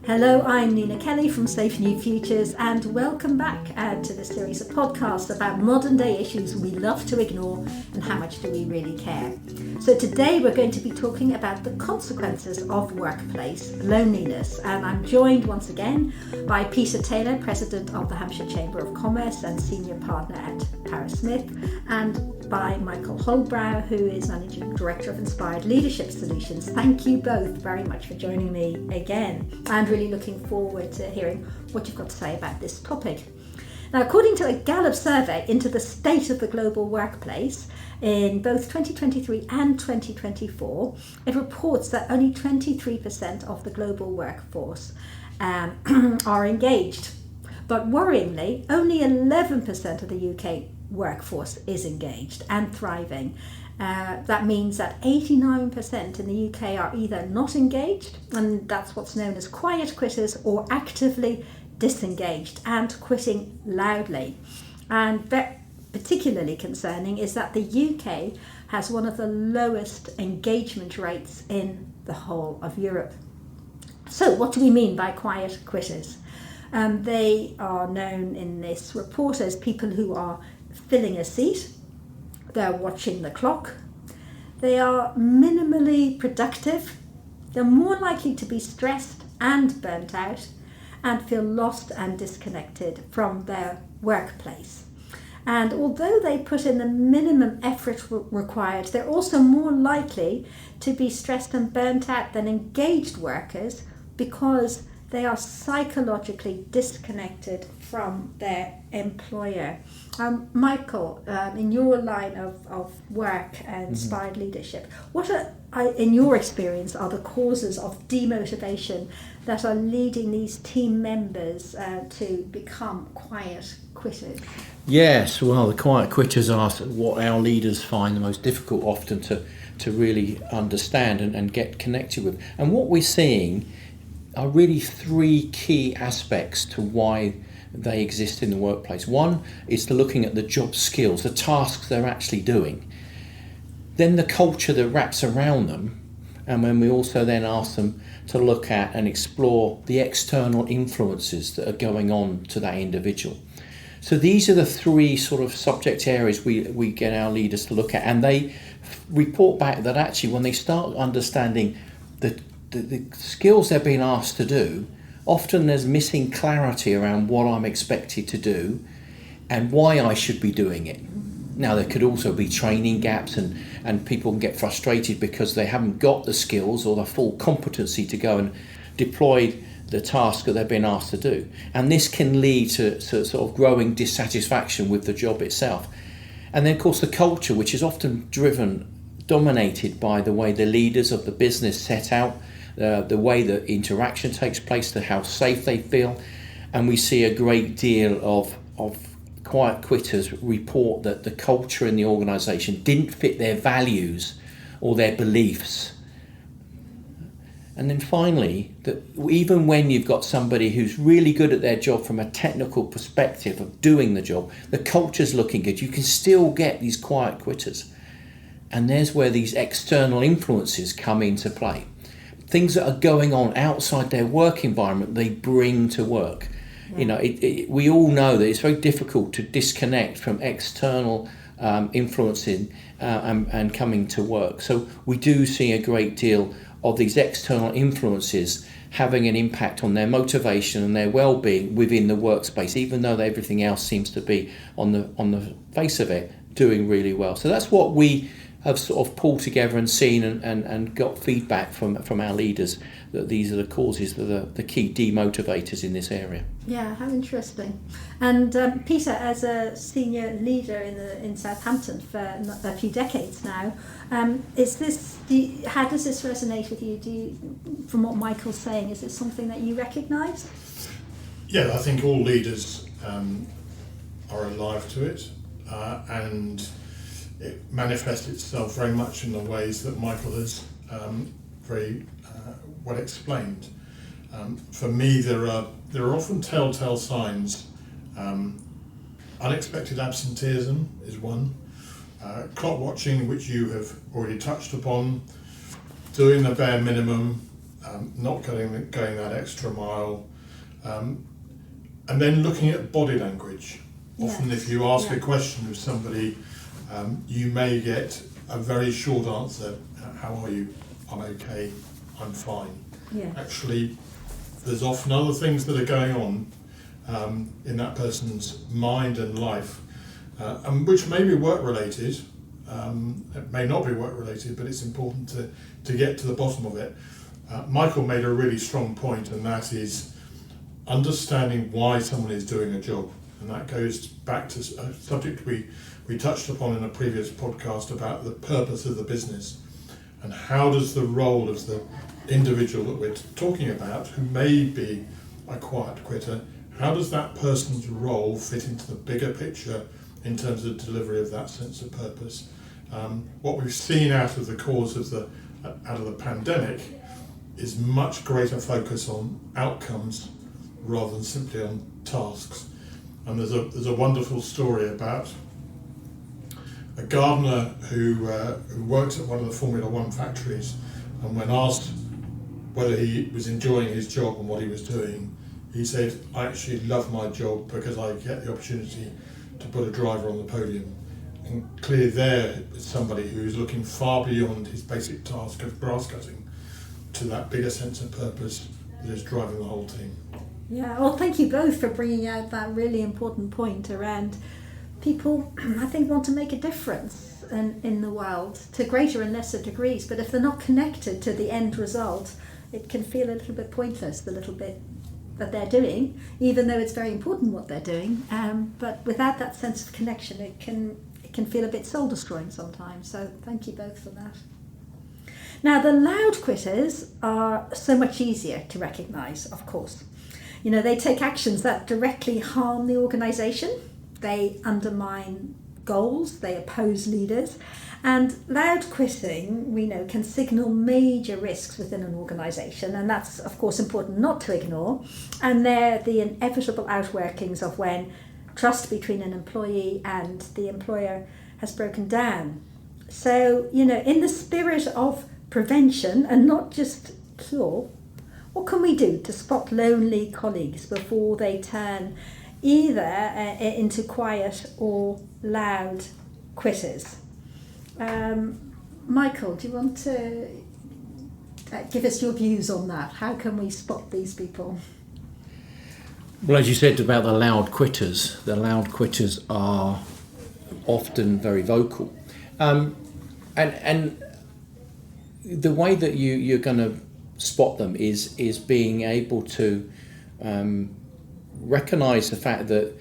Hello, I'm Nina Kelly from Safe New Futures, and welcome back to this series of podcasts about modern day issues we love to ignore and how much do we really care. So today we're going to be talking about the consequences of workplace loneliness, and I'm joined once again by Peter Taylor, President of the Hampshire Chamber of Commerce and Senior Partner at Paris Smith, and by Michael Holbrow, who is Managing Director of Inspired Leadership Solutions. Thank you both very much for joining me again, and really looking forward to hearing what you've got to say about this topic. Now, according to a Gallup survey into the state of the global workplace in both 2023 and 2024, it reports that only 23% of the global workforce are engaged. But worryingly, only 11% of the UK workforce is engaged and thriving. That means that 89% in the UK are either not engaged, and that's what's known as quiet quitters, or actively disengaged and quitting loudly. And particularly concerning is that the UK has one of the lowest engagement rates in the whole of Europe. So what do we mean by quiet quitters? They are known in this report as people who are filling a seat, they're watching the clock, they are minimally productive, they're more likely to be stressed and burnt out, and feel lost and disconnected from their workplace. And although they put in the minimum effort required, they're also more likely to be stressed and burnt out than engaged workers because they are psychologically disconnected from their employer. Michael, in your line of work and inspired leadership, what in your experience are the causes of demotivation that are leading these team members to become quiet quitters? Yes, well, the quiet quitters are what our leaders find the most difficult often to really understand and get connected with. And what we're seeing are really three key aspects to why they exist in the workplace. One is to looking at the job skills, the tasks they're actually doing. Then the culture that wraps around them, and when we also then ask them to look at and explore the external influences that are going on to that individual. So these are the three sort of subject areas we get our leaders to look at, and they report back that actually when they start understanding the skills they're being asked to do, often there's missing clarity around what I'm expected to do and why I should be doing it. Now, there could also be training gaps, and people can get frustrated because they haven't got the skills or the full competency to go and deploy the task that they're being asked to do. And this can lead to sort of growing dissatisfaction with the job itself. And then, of course, the culture, which is often dominated by the way the leaders of the business set out the way that interaction takes place, to how safe they feel. And we see a great deal of quiet quitters report that the culture in the organisation didn't fit their values or their beliefs. And then finally, that even when you've got somebody who's really good at their job from a technical perspective of doing the job, the culture's looking good, you can still get these quiet quitters. And there's where these external influences come into play. Things that are going on outside their work environment, they bring to work. Yeah. You know, we all know that it's very difficult to disconnect from external influencing and coming to work. So we do see a great deal of these external influences having an impact on their motivation and their well-being within the workspace, even though everything else seems to be on the face of it doing really well. So that's what we have sort of pulled together and seen and got feedback from our leaders, that these are the causes, the key demotivators in this area. Yeah, how interesting. And Peter, as a senior leader in Southampton for a few decades now, how does this resonate with you? From what Michael's saying, is it something that you recognise? Yeah, I think all leaders are alive to it, and it manifests itself very much in the ways that Michael has very well explained. For me, there are often telltale signs. Unexpected absenteeism is one. Clock watching, which you have already touched upon. doing the bare minimum, not going that extra mile, and then looking at body language. Often if you ask a question of somebody, you may get a very short answer. How are you? I'm okay, I'm fine. Yeah. Actually, there's often other things that are going on in that person's mind and life, and which may be work related. It may not be work related, but it's important to get to the bottom of it. Michael made a really strong point, and that is understanding why someone is doing a job. And that goes back to a subject we touched upon in a previous podcast about the purpose of the business, and how does the role of the individual that we're talking about, who may be a quiet quitter, how does that person's role fit into the bigger picture in terms of delivery of that sense of purpose? What we've seen out of the pandemic is much greater focus on outcomes rather than simply on tasks. And there's a wonderful story about a gardener who worked at one of the Formula One factories, and when asked whether he was enjoying his job and what he was doing, he said, "I actually love my job because I get the opportunity to put a driver on the podium." And clearly there is somebody who is looking far beyond his basic task of grass cutting to that bigger sense of purpose that is driving the whole team. Yeah, well, thank you both for bringing out that really important point around people, I think, want to make a difference in the world to greater and lesser degrees, but if they're not connected to the end result, it can feel a little bit pointless, the little bit that they're doing, even though it's very important what they're doing, but without that sense of connection, it can feel a bit soul-destroying sometimes, so thank you both for that. Now, the loud quitters are so much easier to recognise, of course. You know, they take actions that directly harm the organisation, they undermine goals, they oppose leaders, and loud quitting, we know, can signal major risks within an organisation, and that's, of course, important not to ignore, and they're the inevitable outworkings of when trust between an employee and the employer has broken down. So, you know, in the spirit of prevention and not just cure, what can we do to spot lonely colleagues before they turn either into quiet or loud quitters? Michael, do you want to give us your views on that? How can we spot these people? Well, as you said about the loud quitters are often very vocal. And the way that you're going to spot them is being able to recognise the fact that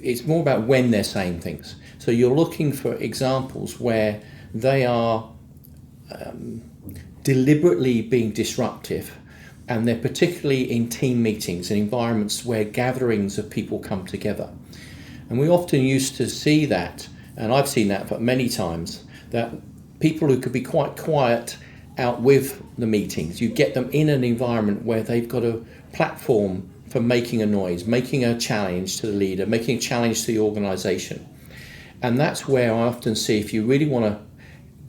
it's more about when they're saying things. So you're looking for examples where they are deliberately being disruptive, and they're particularly in team meetings and environments where gatherings of people come together. And we often used to see that, and I've seen that many times, that people who could be quite quiet out with the meetings, you get them in an environment where they've got a platform for making a noise, making a challenge to the leader, making a challenge to the organisation. And that's where I often see, if you really want to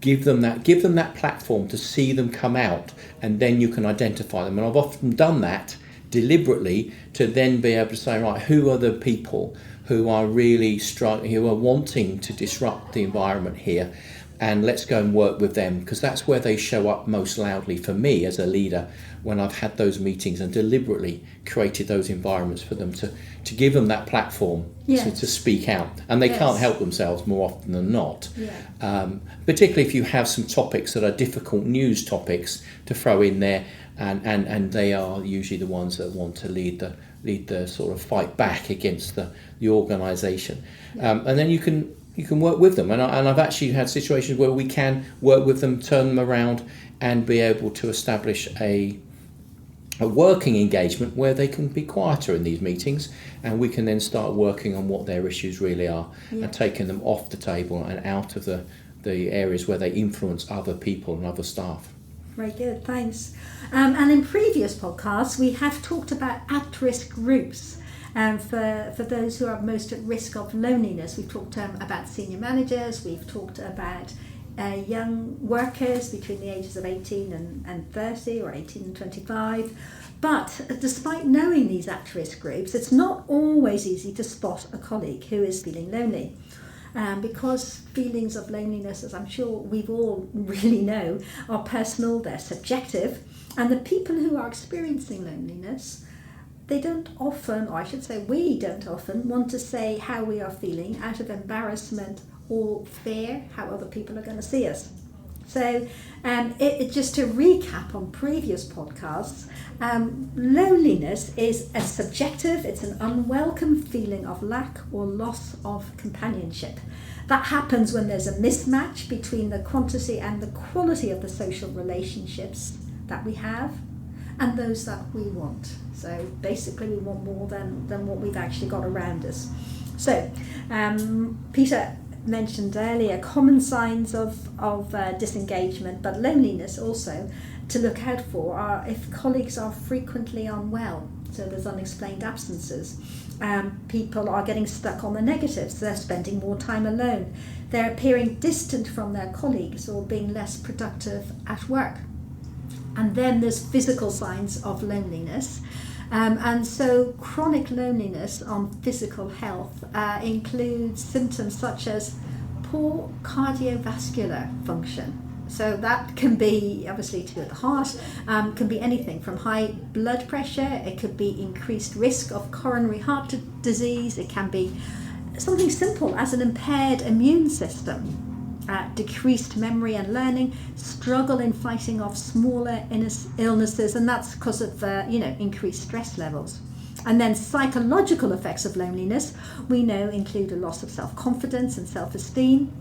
give them that platform to see them come out, and then you can identify them. And I've often done that deliberately to then be able to say, right, who are the people who are really who are wanting to disrupt the environment here, and let's go and work with them, because that's where they show up most loudly for me as a leader, when I've had those meetings and deliberately created those environments for them to give them that platform to speak out. And they can't help themselves more often than not. Particularly if you have some topics that are difficult news topics to throw in there, and they are usually the ones that want to lead the sort of fight back against the organisation. And then you can work with them, and I've actually had situations where we can work with them, turn them around, and be able to establish a working engagement where they can be quieter in these meetings, and we can then start working on what their issues really are, and taking them off the table and out of the areas where they influence other people and other staff. Very good, thanks. And in previous podcasts, we have talked about at-risk groups. For those who are most at risk of loneliness, we've talked about senior managers, we've talked about young workers between the ages of 18 and 30 or 18 and 25. But despite knowing these at-risk groups, it's not always easy to spot a colleague who is feeling lonely. Because feelings of loneliness, as I'm sure we've all really know, are personal, they're subjective, and the people who are experiencing loneliness, they don't often, or I should say we don't often, want to say how we are feeling out of embarrassment or fear how other people are going to see us. So just to recap on previous podcasts, loneliness is a subjective, it's an unwelcome feeling of lack or loss of companionship. That happens when there's a mismatch between the quantity and the quality of the social relationships that we have and those that we want. So basically we want more than what we've actually got around us. So Peter mentioned earlier common signs of disengagement, but loneliness also to look out for are if colleagues are frequently unwell, so there's unexplained absences. People are getting stuck on the negatives, they're spending more time alone, they're appearing distant from their colleagues or being less productive at work. And then there's physical signs of loneliness. And so chronic loneliness on physical health includes symptoms such as poor cardiovascular function. So that can be obviously to do with the heart, can be anything from high blood pressure, it could be increased risk of coronary heart disease, it can be something simple as an impaired immune system. Decreased memory and learning, struggle in fighting off smaller illnesses, and that's because of increased stress levels. And then psychological effects of loneliness we know include a loss of self-confidence and self-esteem,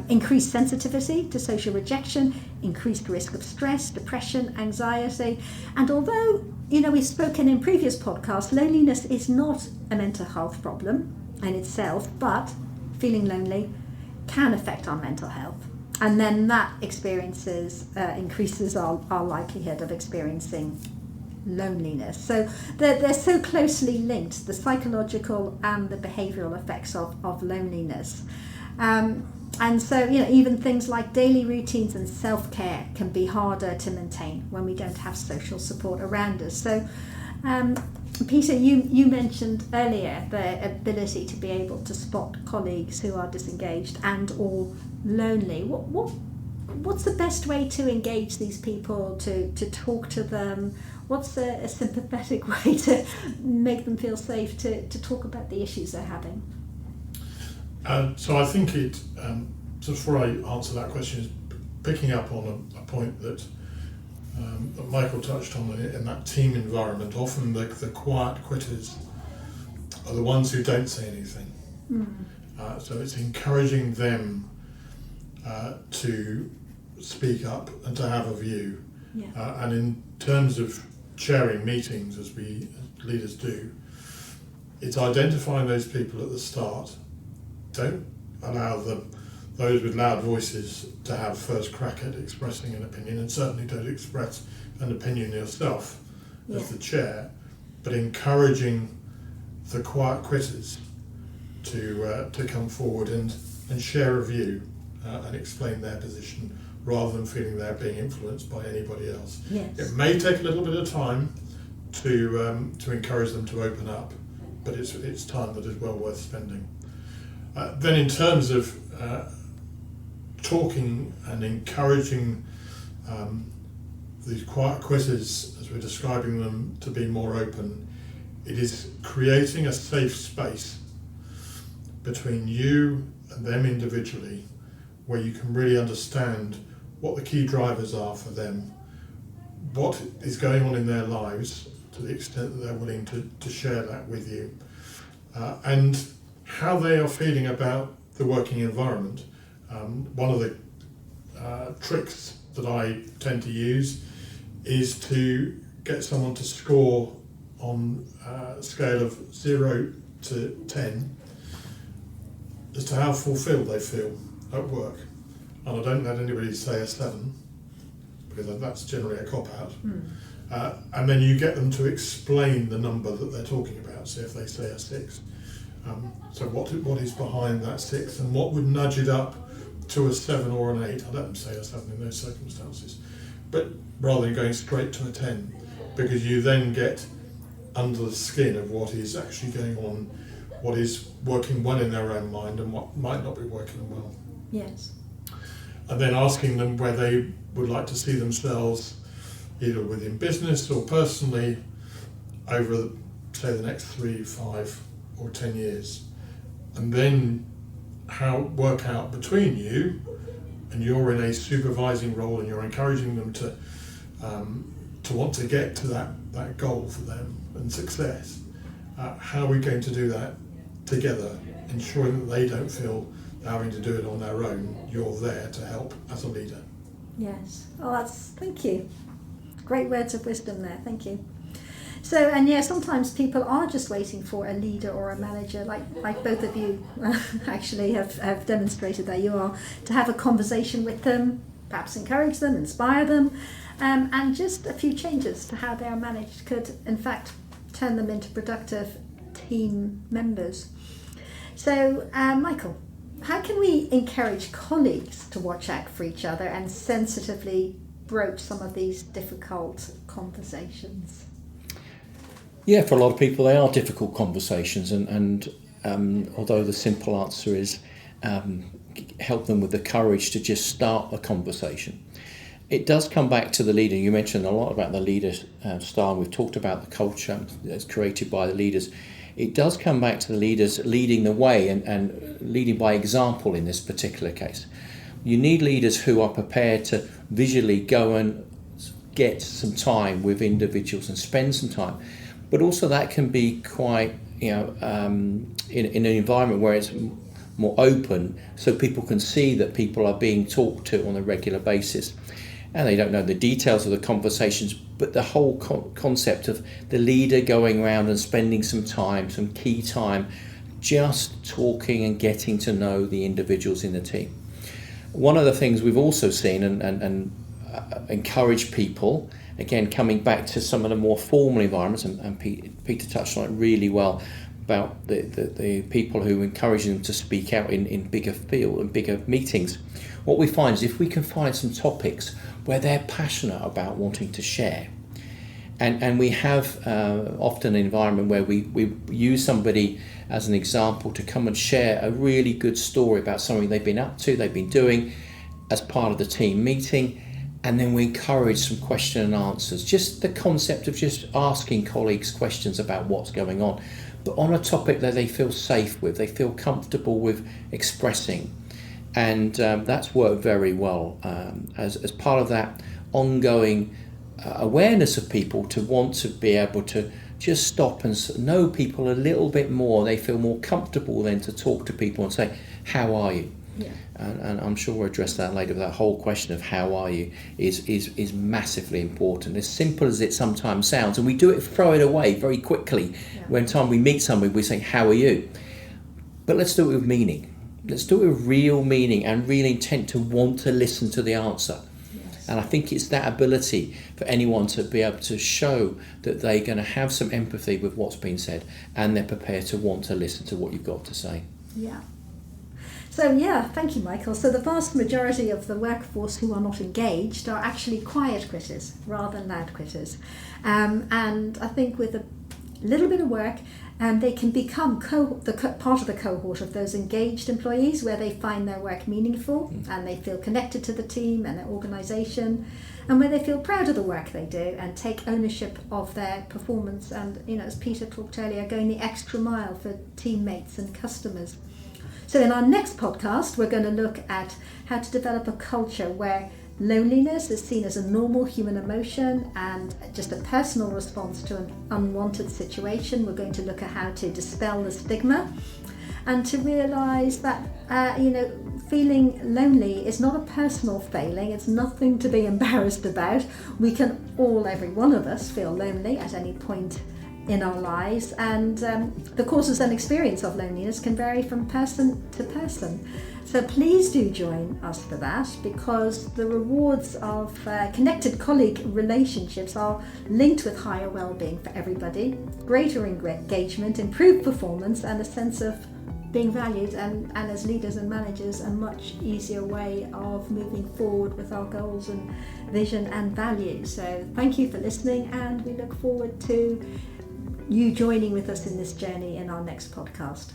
increased sensitivity to social rejection, increased risk of stress, depression, anxiety. And although we've spoken in previous podcasts, loneliness is not a mental health problem in itself, but feeling lonely can affect our mental health, and then that increases our likelihood of experiencing loneliness. So they're so closely linked, the psychological and the behavioural effects of loneliness. And so even things like daily routines and self-care can be harder to maintain when we don't have social support around us. So Peter, you mentioned earlier the ability to be able to spot colleagues who are disengaged and or lonely. What's the best way to engage these people, to talk to them? What's a sympathetic way to make them feel safe to talk about the issues they're having? So I think just before I answer that question, is picking up on a point that Michael touched on in that team environment. Often the quiet quitters are the ones who don't say anything. So it's encouraging them to speak up and to have a view. Yeah. And in terms of chairing meetings, as we leaders do, it's identifying those people at the start. Don't allow those with loud voices to have first crack at expressing an opinion, and certainly don't express an opinion yourself as the chair, but encouraging the quiet quitters to come forward and share a view and explain their position, rather than feeling they're being influenced by anybody else. Yes. It may take a little bit of time to encourage them to open up, but it's time that is well worth spending. Then in terms of talking and encouraging these quiet quitters, as we're describing them, to be more open, it is creating a safe space between you and them individually, where you can really understand what the key drivers are for them, what is going on in their lives to the extent that they're willing to share that with you, and how they are feeling about the working environment. One of the tricks that I tend to use is to get someone to score on a scale of 0 to 10 as to how fulfilled they feel at work. And I don't let anybody say a 7, because that's generally a cop-out. And then you get them to explain the number that they're talking about. So if they say a 6, so what is behind that 6, and what would nudge it up to a 7 or an 8. I let them say a 7 in those circumstances, but rather than going straight to a 10, because you then get under the skin of what is actually going on, what is working well in their own mind and what might not be working well. Yes. And then asking them where they would like to see themselves, either within business or personally, over, say, the next 3, 5 or 10 years. And then work out between you, and you're in a supervising role and you're encouraging them to want to get to that goal for them and success. How are we going to do that together, ensuring that they don't feel having to do it on their own? You're there to help as a leader. Yes. Oh, thank you. Great words of wisdom there. Thank you. So, and yeah, sometimes people are just waiting for a leader or a manager, like both of you actually have demonstrated that you are, to have a conversation with them, perhaps encourage them, inspire them, and just a few changes to how they are managed could, in fact, turn them into productive team members. So, Michael, how can we encourage colleagues to watch out for each other and sensitively broach some of these difficult conversations? Yeah, for a lot of people they are difficult conversations, and although the simple answer is help them with the courage to just start a conversation. It does come back to the leader. You mentioned a lot about the leader style. We've talked about the culture that's created by the leaders. It does come back to the leaders leading the way and leading by example in this particular case. You need leaders who are prepared to visually go and get some time with individuals and spend some time. But also that can be quite, in an environment where it's more open, so people can see that people are being talked to on a regular basis. And they don't know the details of the conversations, but the whole concept of the leader going around and spending some time, some key time, just talking and getting to know the individuals in the team. One of the things we've also seen and encourage people, again, coming back to some of the more formal environments, and Peter touched on it really well, about the people who encourage them to speak out in bigger field and bigger meetings. What we find is if we can find some topics where they're passionate about wanting to share, and we have often an environment where we use somebody as an example to come and share a really good story about something they've been up to, they've been doing as part of the team meeting, and then we encourage some question and answers. Just the concept of just asking colleagues questions about what's going on, but on a topic that they feel safe with, they feel comfortable with expressing. And that's worked very well as part of that ongoing awareness of people to want to be able to just stop and know people a little bit more. They feel more comfortable then to talk to people and say, how are you? Yeah. And I'm sure we'll address that later, but that whole question of how are you is massively important. As simple as it sometimes sounds, and we do it, throw it away very quickly. Yeah. When time we meet somebody, we say, how are you? But let's do it with meaning. Let's do it with real meaning and real intent to want to listen to the answer. Yes. And I think it's that ability for anyone to be able to show that they're going to have some empathy with what's been said and they're prepared to want to listen to what you've got to say. Yeah. So yeah, thank you, Michael. So the vast majority of the workforce who are not engaged are actually quiet quitters rather than loud quitters. And I think with a little bit of work, they can become part of the cohort of those engaged employees where they find their work meaningful and they feel connected to the team and their organisation, and where they feel proud of the work they do and take ownership of their performance and, as Peter talked earlier, going the extra mile for teammates and customers. So in our next podcast, we're going to look at how to develop a culture where loneliness is seen as a normal human emotion and just a personal response to an unwanted situation. We're going to look at how to dispel the stigma and to realise that, feeling lonely is not a personal failing. It's nothing to be embarrassed about. We can all, every one of us, feel lonely at any point in our lives, and the causes and experience of loneliness can vary from person to person. So please do join us for that, because the rewards of connected colleague relationships are linked with higher well-being for everybody, greater engagement, improved performance, and a sense of being valued, and as leaders and managers a much easier way of moving forward with our goals and vision and values. So thank you for listening, and we look forward to you joining with us in this journey in our next podcast.